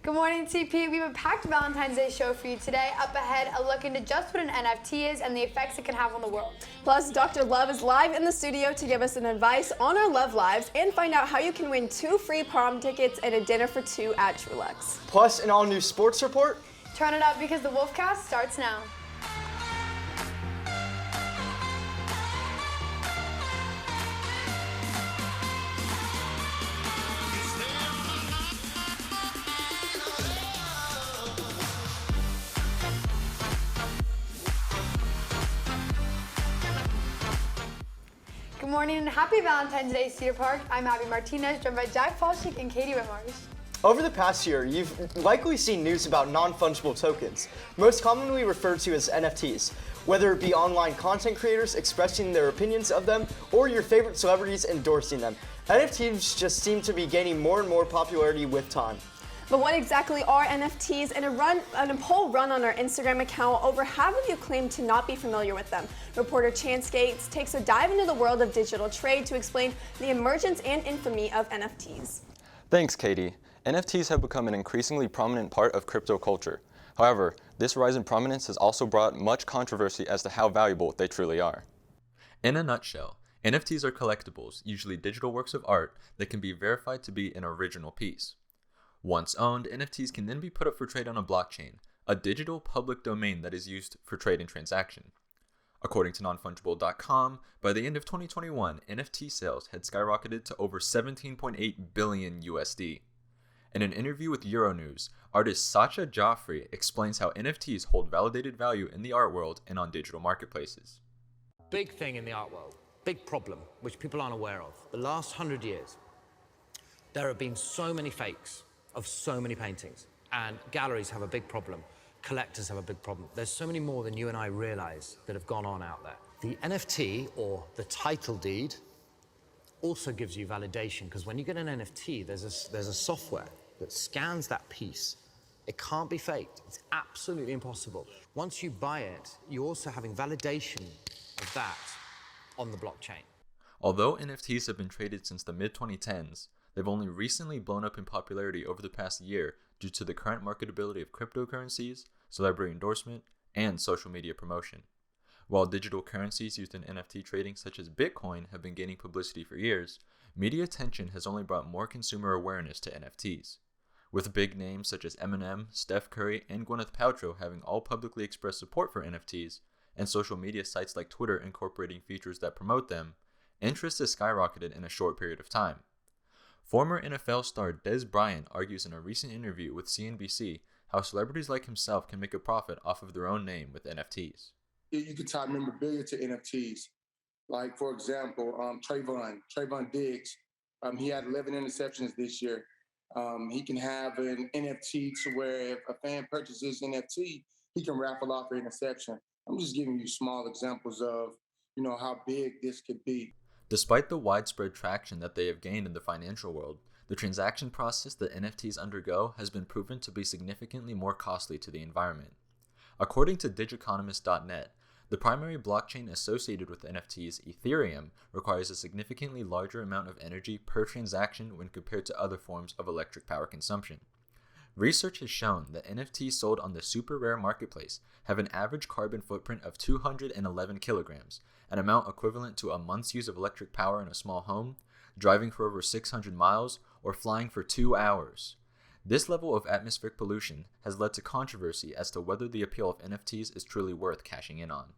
Good morning, TP. We have a packed Valentine's Day show for you today. Up ahead, a look into just what an NFT is and the effects it can have on the world. Plus, Dr. Love is live in the studio to give us an advice on our love lives and find out how you can win 2 free prom tickets and a dinner for 2 at Trulux. Plus, an all-new sports report. Turn it up because the Wolfcast starts now. Good morning and happy Valentine's Day, Cedar Park. I'm Abby Martinez, joined by Jack Falchik and Katie Whitmarsh. Over the past year, you've likely seen news about non-fungible tokens, most commonly referred to as NFTs, whether it be online content creators expressing their opinions of them or your favorite celebrities endorsing them. NFTs just seem to be gaining more and more popularity with time. But what exactly are NFTs? In a poll run on our Instagram account, over half of you claim to not be familiar with them. Reporter Chance Gates takes a dive into the world of digital trade to explain the emergence and infamy of NFTs. Thanks, Katie. NFTs have become an increasingly prominent part of crypto culture. However, this rise in prominence has also brought much controversy as to how valuable they truly are. In a nutshell, NFTs are collectibles, usually digital works of art, that can be verified to be an original piece. Once owned, NFTs can then be put up for trade on a blockchain, a digital public domain that is used for trade and transaction. According to nonfungible.com, by the end of 2021, NFT sales had skyrocketed to over 17.8 billion USD. In an interview with Euronews, artist Sacha Joffrey explains how NFTs hold validated value in the art world and on digital marketplaces. Big thing in the art world, big problem, which people aren't aware of. The last 100 years, there have been so many fakes of so many paintings, and galleries have a big problem. Collectors have a big problem. There's so many more than you and I realize that have gone on out there. The NFT, or the title deed, also gives you validation, because when you get an NFT, there's a software that scans that piece. It can't be faked. It's absolutely impossible. Once you buy it, you're also having validation of that on the blockchain. Although NFTs have been traded since the mid-2010s, they've only recently blown up in popularity over the past year due to the current marketability of cryptocurrencies, celebrity endorsement, and social media promotion. While digital currencies used in NFT trading such as Bitcoin have been gaining publicity for years, media attention has only brought more consumer awareness to NFTs. With big names such as Eminem, Steph Curry, and Gwyneth Paltrow having all publicly expressed support for NFTs, and social media sites like Twitter incorporating features that promote them, interest has skyrocketed in a short period of time. Former NFL star Des Bryant argues in a recent interview with CNBC how celebrities like himself can make a profit off of their own name with NFTs. You can tie memorabilia to NFTs. Like, for example, Trayvon Diggs, he had 11 interceptions this year. He can have an NFT to where if a fan purchases NFT, he can raffle off an interception. I'm just giving you small examples of, how big this could be. Despite the widespread traction that they have gained in the financial world, the transaction process that NFTs undergo has been proven to be significantly more costly to the environment. According to digiconomist.net, the primary blockchain associated with NFTs, Ethereum, requires a significantly larger amount of energy per transaction when compared to other forms of electric power consumption. Research has shown that NFTs sold on the super rare marketplace have an average carbon footprint of 211 kilograms, an amount equivalent to a month's use of electric power in a small home, driving for over 600 miles, or flying for 2 hours. This level of atmospheric pollution has led to controversy as to whether the appeal of NFTs is truly worth cashing in on.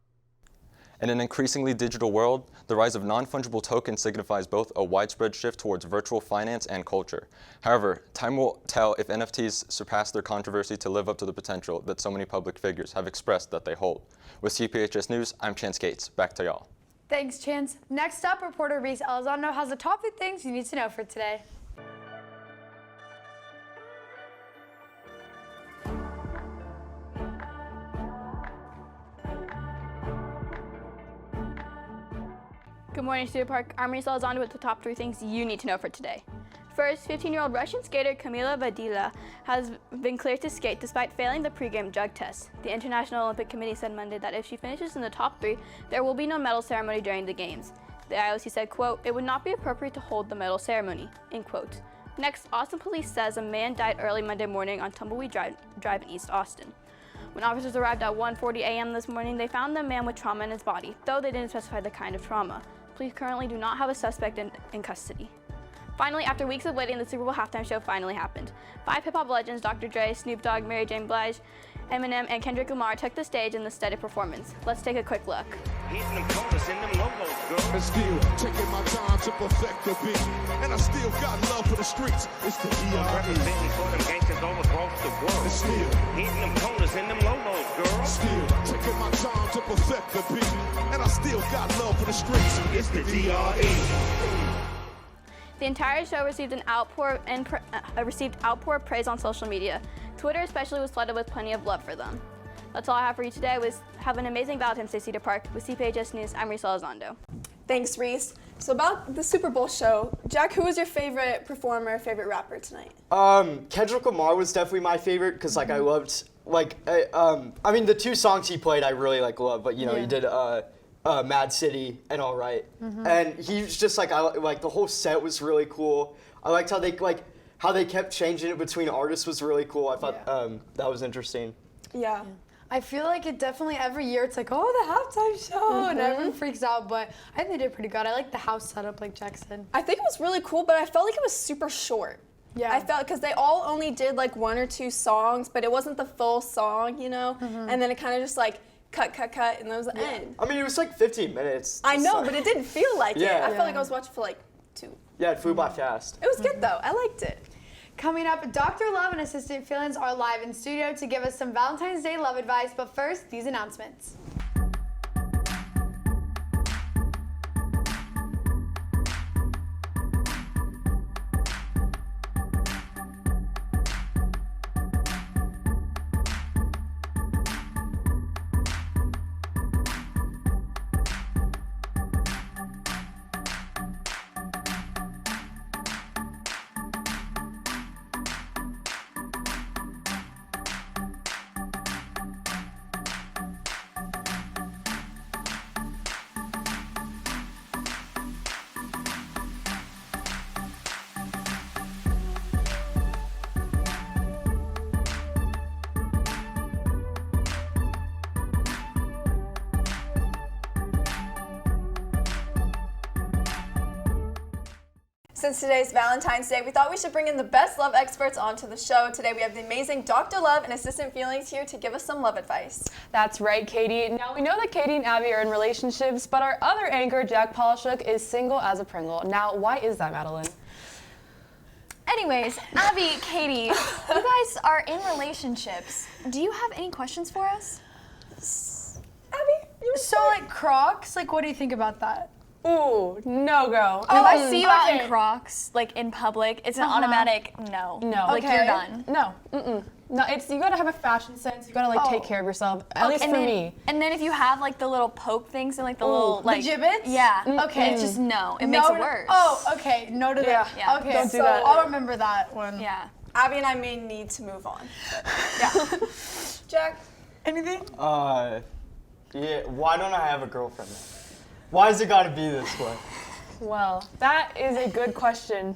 In an increasingly digital world, the rise of non-fungible tokens signifies both a widespread shift towards virtual finance and culture. However, time will tell if NFTs surpass their controversy to live up to the potential that so many public figures have expressed that they hold. With CPHS News, I'm Chance Gates. Back to y'all. Thanks, Chance. Next up, reporter Reese Elizondo has the top 3 things you need to know for today. Good morning, Cedar Park. I'm Reese Elizondo with the top 3 things you need to know for today. First, 15-year-old Russian skater Kamila Vadila has been cleared to skate despite failing the pre-game drug test. The International Olympic Committee said Monday that if she finishes in the top 3, there will be no medal ceremony during the games. The IOC said, quote, "It would not be appropriate to hold the medal ceremony," end quote. Next, Austin police says a man died early Monday morning on Tumbleweed Drive in East Austin. When officers arrived at 1:40 a.m. this morning, they found the man with trauma in his body, though they didn't specify the kind of trauma. Police currently do not have a suspect in custody. Finally, after weeks of waiting, the Super Bowl halftime show finally happened. 5 hip-hop legends, Dr. Dre, Snoop Dogg, Mary J. Blige, Eminem, and Kendrick Lamar took the stage in the steady performance. Let's take a quick look. And still taking my time to perfect the beat. And I still got love for the streets. It's the DRE. Representing for them gangsters all across the world. And still hitting them corners in them lolos, girl. Still taking my time to perfect the beat. And I still got love for the streets. It's the DRE. The entire show received an outpour of praise on social media. Twitter especially was flooded with plenty of love for them. That's all I have for you today. Have an amazing Valentine's Day, Cedar Park. With CPHS News, I'm Reese Elizondo. Thanks, Reese. So about the Super Bowl show, Jack, who was your favorite performer, favorite rapper tonight? Kendrick Lamar was definitely my favorite because I loved I mean the 2 songs he played I really loved, but he did Mad City and All Right, and he was just the whole set was really cool. I liked how they kept changing it between artists was really cool. I thought that was interesting. Yeah. I feel like it definitely every year it's the halftime show and everyone freaks out, but I think they did pretty good. I like the house setup, like Jack said. I think it was really cool, but I felt like it was super short. Yeah. I felt because they all only did 1 or 2 songs, but it wasn't the full song, and then it kind of just cut, and that was the end. I mean, it was 15 minutes. I know, but it didn't feel like it. I felt like I was watching for 2. Yeah, it flew by fast. It was good though. I liked it. Coming up, Dr. Love and Assistant Feelings are live in studio to give us some Valentine's Day love advice, but first, these announcements. Since today's Valentine's Day, we thought we should bring in the best love experts onto the show. Today we have the amazing Dr. Love and Assistant Feelings here to give us some love advice. That's right, Katie. Now, we know that Katie and Abby are in relationships, but our other anchor, Jack Polishuk, is single as a Pringle. Now, why is that, Madeline? Anyways, Abby, Katie, you guys are in relationships. Do you have any questions for us? Abby, you So, Crocs, what do you think about that? Ooh, no go. If I see you out in Crocs, in public, it's an automatic no. No. You're done. No, No, you gotta have a fashion sense. You gotta take care of yourself. At least for me. And then if you have the little poke things and the little the gibbets? Yeah. Okay. It's just no. It makes it worse. Oh, okay. No to that. Yeah. Okay. Don't do So that. I'll remember that one. Yeah. Abby and I may need to move on. But yeah. Jack, anything? Yeah. Why don't I have a girlfriend? Why has it got to be this way? Well, that is a good question.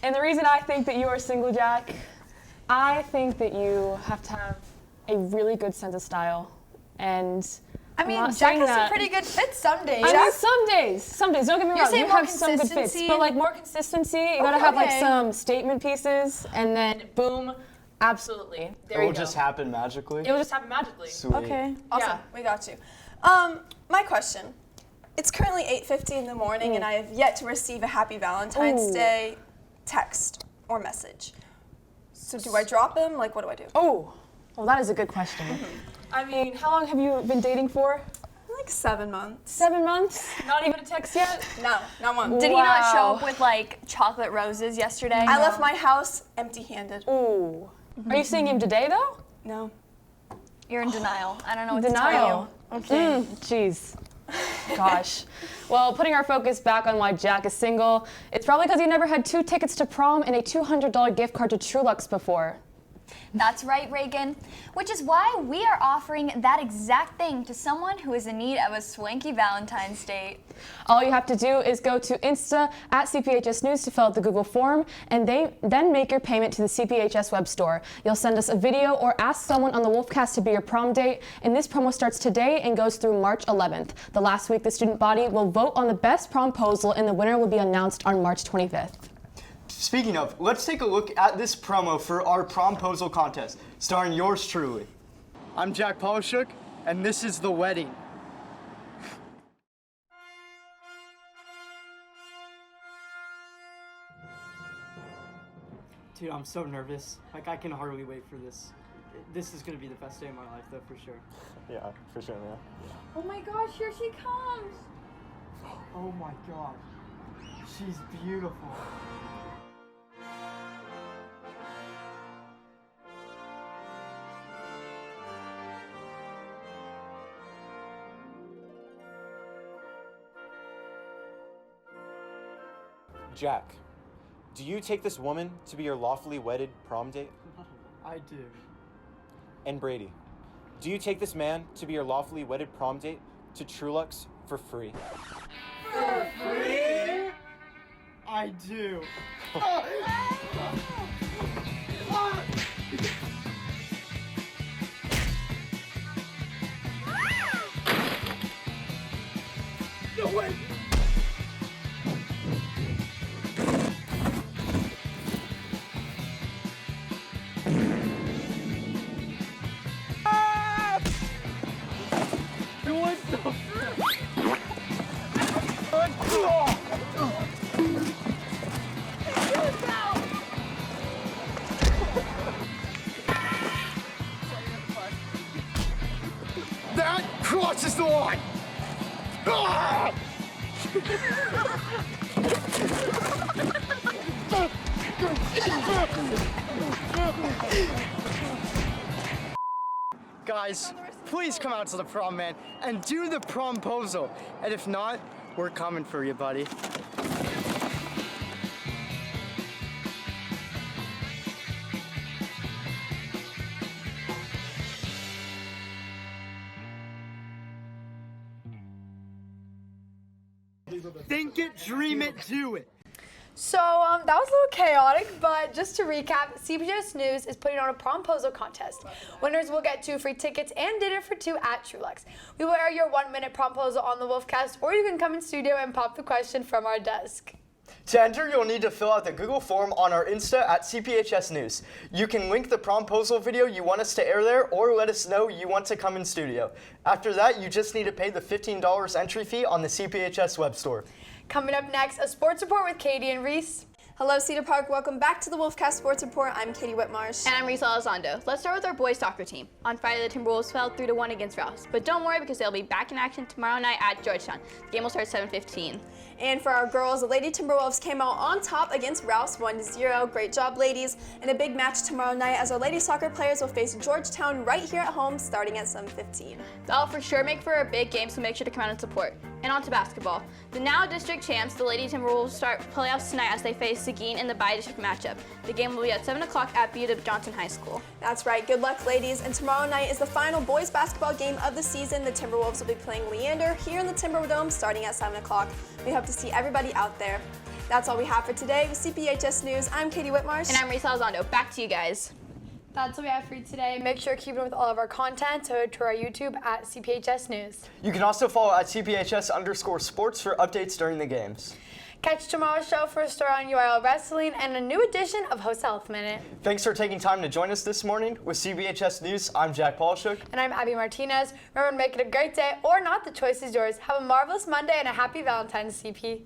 And the reason I think that you are single, Jack, I think that you have to have a really good sense of style. And I mean, I'm not Jack saying has that. some pretty good fits some days. I mean, some days, don't get me wrong, saying you more have some good fits, consistency but more consistency, you gotta have some statement pieces, and then boom, absolutely, there you go. It will just happen magically? It will just happen magically. Sweet. Okay. awesome. Yeah. We got you. My question. It's currently 8:50 in the morning, and I have yet to receive a Happy Valentine's Day text or message. So do I drop him? What do I do? Oh, well, that is a good question. I mean, how long have you been dating for? 7 months. 7 months? Not even a text yet? No, not one. Did he not show up with chocolate roses yesterday? I left my house empty-handed. Ooh. Are you seeing him today, though? No. You're in denial. I don't know what Denial. to tell you. Okay. Jeez. Gosh. Well, putting our focus back on why Jack is single, it's probably because he never had 2 tickets to prom and a $200 gift card to Trulux before. That's right, Reagan. Which is why we are offering that exact thing to someone who is in need of a swanky Valentine's date. All you have to do is go to Insta at CPHS News to fill out the Google form, and then make your payment to the CPHS web store. You'll send us a video or ask someone on the Wolfcast to be your prom date, and this promo starts today and goes through March 11th. The last week the student body will vote on the best promposal, and the winner will be announced on March 25th. Speaking of, let's take a look at this promo for our promposal contest, starring yours truly. I'm Jack Polishuk, and this is The Wedding. Dude, I'm so nervous. Like, I can hardly wait for this. This is gonna be the best day of my life, though, for sure. Yeah, for sure, man. Oh my gosh, here she comes. Oh my god. She's beautiful. Jack, do you take this woman to be your lawfully wedded prom date? I do. And Brady, do you take this man to be your lawfully wedded prom date to Trulux for free? For free? I do. No way! That crosses the line! Ah! Guys, please come out to the prom, man, and do the promposal. And if not, we're coming for you, buddy. Think it, dream it, do it. So that was a little chaotic, but just to recap, CPHS News is putting on a promposal contest. Winners will get 2 free tickets and dinner for 2 at Trulux. We will air your 1-minute promposal on the Wolfcast, or you can come in studio and pop the question from our desk. To enter, you'll need to fill out the Google form on our Insta at CPHS News. You can link the promposal video you want us to air there, or let us know you want to come in studio. After that, you just need to pay the $15 entry fee on the CPHS web store. Coming up next, a sports report with Katie and Reese. Hello, Cedar Park. Welcome back to the Wolfcast Sports Report. I'm Katie Whitmarsh. And I'm Reese Elizondo. Let's start with our boys soccer team. On Friday, the Timberwolves fell 3-1 against Rouse. But don't worry, because they'll be back in action tomorrow night at Georgetown. The game will start at 7:15. And for our girls, the Lady Timberwolves came out on top against Rouse 1-0. Great job, ladies. And a big match tomorrow night as our lady soccer players will face Georgetown right here at home starting at 7:15. That'll for sure make for a big game, so make sure to come out and support. And on to basketball. The now district champs, the Lady Timberwolves, start playoffs tonight as they face Seguin in the bi-district matchup. The game will be at 7 o'clock at Buda Johnson High School. That's right. Good luck, ladies. And tomorrow night is the final boys basketball game of the season. The Timberwolves will be playing Leander here in the Timberdome starting at 7 o'clock. We hope to see everybody out there. That's all we have for today. With CPHS News, I'm Katie Whitmarsh. And I'm Reese Elizondo. Back to you guys. That's what we have for you today. Make sure to keep up with all of our content, so to our YouTube at CPHS News. You can also follow at CPHS_sports for updates during the games. Catch tomorrow's show for a story on UIL wrestling and a new edition of Host Health Minute. Thanks for taking time to join us this morning. With CBHS News, I'm Jack Polishuk. And I'm Abby Martinez. Remember to make it a great day or not, the choice is yours. Have a marvelous Monday and a happy Valentine's, CP.